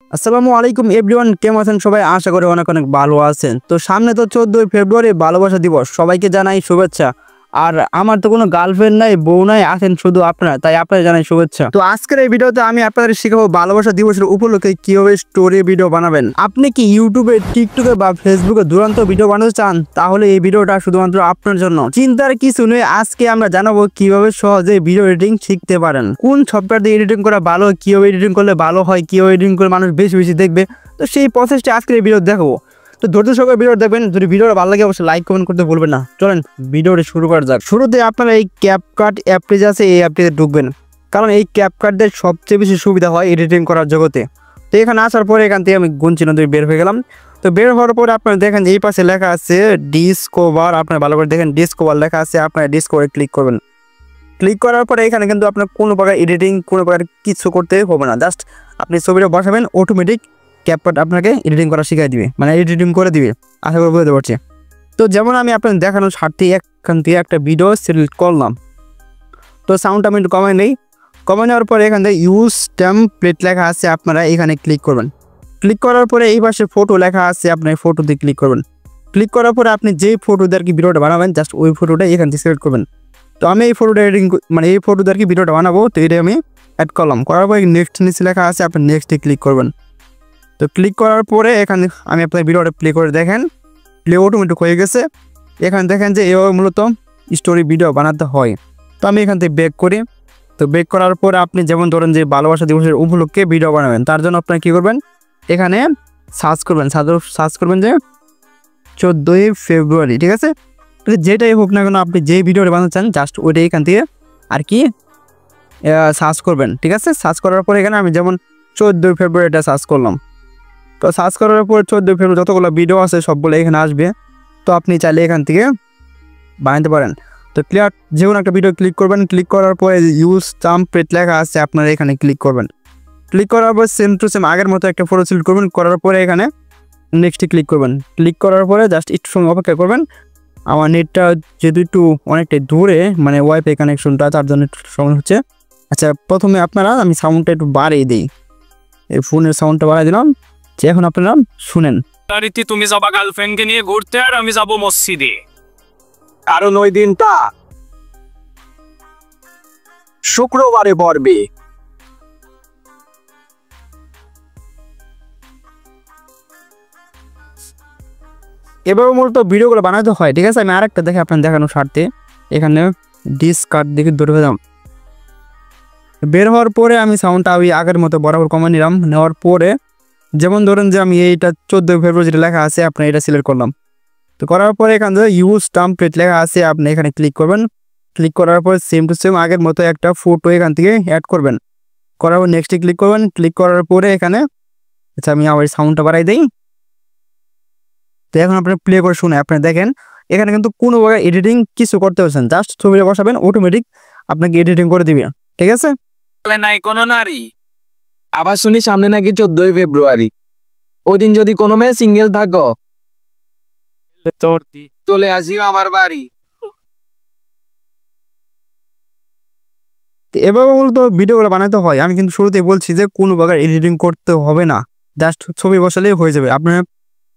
আসসালামু আলাইকুম এভরিওয়ান, কেমন আছেন সবাই? আশা করি অনেক অনেক ভালো আছেন। তো সামনে তো 14ই ফেব্রুয়ারি ভালোবাসা দিবস, সবাইকে জানাই শুভেচ্ছা। আর আমার তো কোনো গার্লফ্রেন্ড নাই, বউ নাই, আছেন শুধু আপনারা, তাই আপনারা জানাই শুভেচ্ছা। তো আজকের এই ভিডিওতে আমি আপনাদের শেখাবো ভালোবাসা দিবসের উপলক্ষে কিভাবে স্টোরি ভিডিও বানাবেন। আপনি কি ইউটিউবে, টিকটকে বা ফেসবুকে দুরন্ত ভিডিও বানাতে চান? তাহলে এই ভিডিওটা শুধুমাত্র আপনার জন্য। চিন্তার কিছু নেই, আজকে আমরা জানাবো কিভাবে সহজে ভিডিও এডিটিং শিখতে পারেন, কোন সফটওয়্যার দিয়ে এডিটিং করা ভালো, কিভাবে এডিটিং করলে ভালো হয়, কিভাবে এডিটিং করে মানুষ বেশি বেশি দেখবে। তো সেই প্রসেসটা আজকের এই ভিডিও দেখাবো। তো ধৈর্য সহকারে ভিডিও দেখবেন। যদি ভিডিওটা ভালো লাগে অবশ্যই লাইক কমেন্ট করতে ভুলবেন না। চলেন ভিডিওটা শুরু করা যাক। শুরুতে আপনারা এই ক্যাপকাট অ্যাপটি আছে, এই অ্যাপটিতে ঢুকবেন, কারণ এই ক্যাপকাটদের সবচেয়ে বেশি সুবিধা হয় এডিটিং করার জগতে। তো এখানে আসার পরে এখান থেকে আমি গুণ চিহ্ন দিয়ে বের হয়ে গেলাম। তো বের হওয়ার পরে আপনারা দেখেন এই পাশে লেখা আছে ডিসকভার। আপনারা ভালো করে দেখেন ডিসকভার লেখা আছে, আপনারা ডিসকভারে ক্লিক করবেন। ক্লিক করার পরে এখানে কিন্তু আপনার কোনো প্রকার এডিটিং, কোনো প্রকার কিছু করতে হবে না। জাস্ট আপনি ছবিটা বসাবেন, অটোমেটিক ক্যাপকাট আপনাকে এডিটিং করা শিখিয়ে দিবে, মানে এডিটিং করে দিবে। আশা করি বুঝতে পারছি। তো যেমন আমি আপনাদের দেখানোর স্বার্থে এখান থেকে একটা ভিডিও সিলেক্ট করলাম। তো সাউন্ড আমি একটু কমাই নেই। কমাই নেওয়ার পরে এখান থেকে ইউজ টেমপ্লেট লেখা আছে, আপনারা এখানে ক্লিক করবেন। ক্লিক করার পরে এই পাশে ফটো লেখা আছে, আপনি ফটোতে ক্লিক করবেন। ক্লিক করার পরে আপনি যেই ফটো দিয়ে আর কি ভিডিওটা বানাবেন, জাস্ট ওই ফটোটা এখান থেকে সিলেক্ট করবেন। তো আমি এই ফটোটা এডিটিং, মানে এই ফটো দিয়ে আর কি ভিডিওটা বানাবো, তো এটা আমি অ্যাড করলাম। করার পরে নেক্সট নিচে লেখা আছে, আপনি নেক্সটে ক্লিক করবেন। তো ক্লিক করার পরে এখানে আমি আপনার ভিডিওটা প্লে করে দেখেন, প্লে অটোমেটিক হয়ে গেছে। এখানে দেখেন যে এভাবে মূলত স্টোরি ভিডিও বানাতে হয়। তো আমি এখান থেকে ব্যাক করি। তো ব্যাক করার পরে আপনি যেমন ধরেন যে ভালোবাসা দিবসের উপলক্ষে ভিডিও বানাবেন, তার জন্য আপনারা কী করবেন, এখানে সার্চ করবেন যে 14ই ফেব্রুয়ারি, ঠিক আছে? যেটাই হোক না কেন, আপনি যে ভিডিওটা বানাতে চান জাস্ট ওইটাই এখান থেকে আর কি সার্চ করবেন, ঠিক আছে? সার্চ করার পরে এখানে আমি যেমন 14ই ফেব্রুয়ারিটা সার্চ করলাম। তো সার্চ করার পর 14 ফেব্রুয়ারি যতগুলো ভিডিও আছে সবগুলো এখানে আসবে। তো আপনি চাইলে এখান থেকে বানাতে পারেন। তো ক্লিয়ার, যে কোনো একটা ভিডিও ক্লিক করবেন। ক্লিক করার পরে ইউজ টেমপ্লেট লেখা আছে, আপনারা এখানে ক্লিক করবেন। ক্লিক করার পর সেম টু সেম আগের মতো একটা ফটো সিলেক্ট করবেন। করার পরে এখানে নেক্সটে ক্লিক করবেন। ক্লিক করার পরে জাস্ট একটু সময় অপেক্ষা করবেন। আমার নেটটা যেহেতু একটু অনেকটাই দূরে, মানে ওয়াইফাই কানেকশনটা, তার জন্য একটু সময় হচ্ছে। আচ্ছা, প্রথমে আপনারা আমি সাউন্ডটা একটু বাড়িয়ে দিই, এই ফোনের সাউন্ডটা বাড়িয়ে দিলাম, যে এখন আপনারা শুনেন। তুমি যাবা গার্লফ্রেন্ডকে নিয়ে ঘুরতে, আর আমি যাবো মসজিদে। কারণ ওই দিনটা শুক্রবারে পড়বে। এভাবে মূলত ভিডিওগুলো বানাতে হয়, ঠিক আছে? আমি আরেকটা দেখে আপনার দেখানোর স্বার্থে এখানে ডিসকাট দেখে দূর হয়ে যাম। বের হওয়ার পরে আমি সাউন্ডটা ওই আগের মতো বরাবর কমে নিলাম। নেওয়ার পরে যেমন ধরেন যে আমি এইটা 14 ফেব্রুয়ারি যেটা লেখা আছে, আপনি এটা সিলেক্ট করলাম। তো করার পরে এখান থেকে ইউজ টেমপ্লেট লেখা আছে, আপনি এখানে ক্লিক করবেন। ক্লিক করার পর সেম টু সেম আগের মতো একটা ফটো এখান থেকে অ্যাড করবেন। করার পর নেক্সটে ক্লিক করবেন। ক্লিক করার পরে এখানে, আচ্ছা আমি আবার সাউন্ডটা বাড়াই দিই। তো এখন আপনি প্লে করে শুনে আপনি দেখেন এখানে কিন্তু কোনো প্রকার এডিটিং কিছু করতে পারছেন, জাস্ট ছবিটা বসাবেন, অটোমেটিক আপনাকে এডিটিং করে দিবে, ঠিক আছে? নাই কোনো নারী। আবার শুনি সামনে নাকি 14ই ফেব্রুয়ারি, ওই দিন যদি কোনো মেয়ে সিঙ্গেল থাকো, চলে আসিও আমার বাড়ি। এভাবে মূলত ভিডিওগুলো বানাতে হয়। আমি কিন্তু শুরুতেই বলছি যে কোনো প্রকার এডিটিং করতে হবে না, জাস্ট ছবি বসালেই হয়ে যাবে। আপনার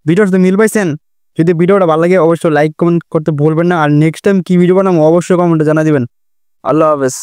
ভিডিওর সাথে মিল পাইছেন? যদি ভিডিওটা ভালো লাগে অবশ্যই লাইক কমেন্ট করতে ভুলবেন না। আর নেক্সট টাইম কি ভিডিও বানাবো অবশ্যই কমেন্টে জানা দিবেন। আল্লাহ হাফেজ।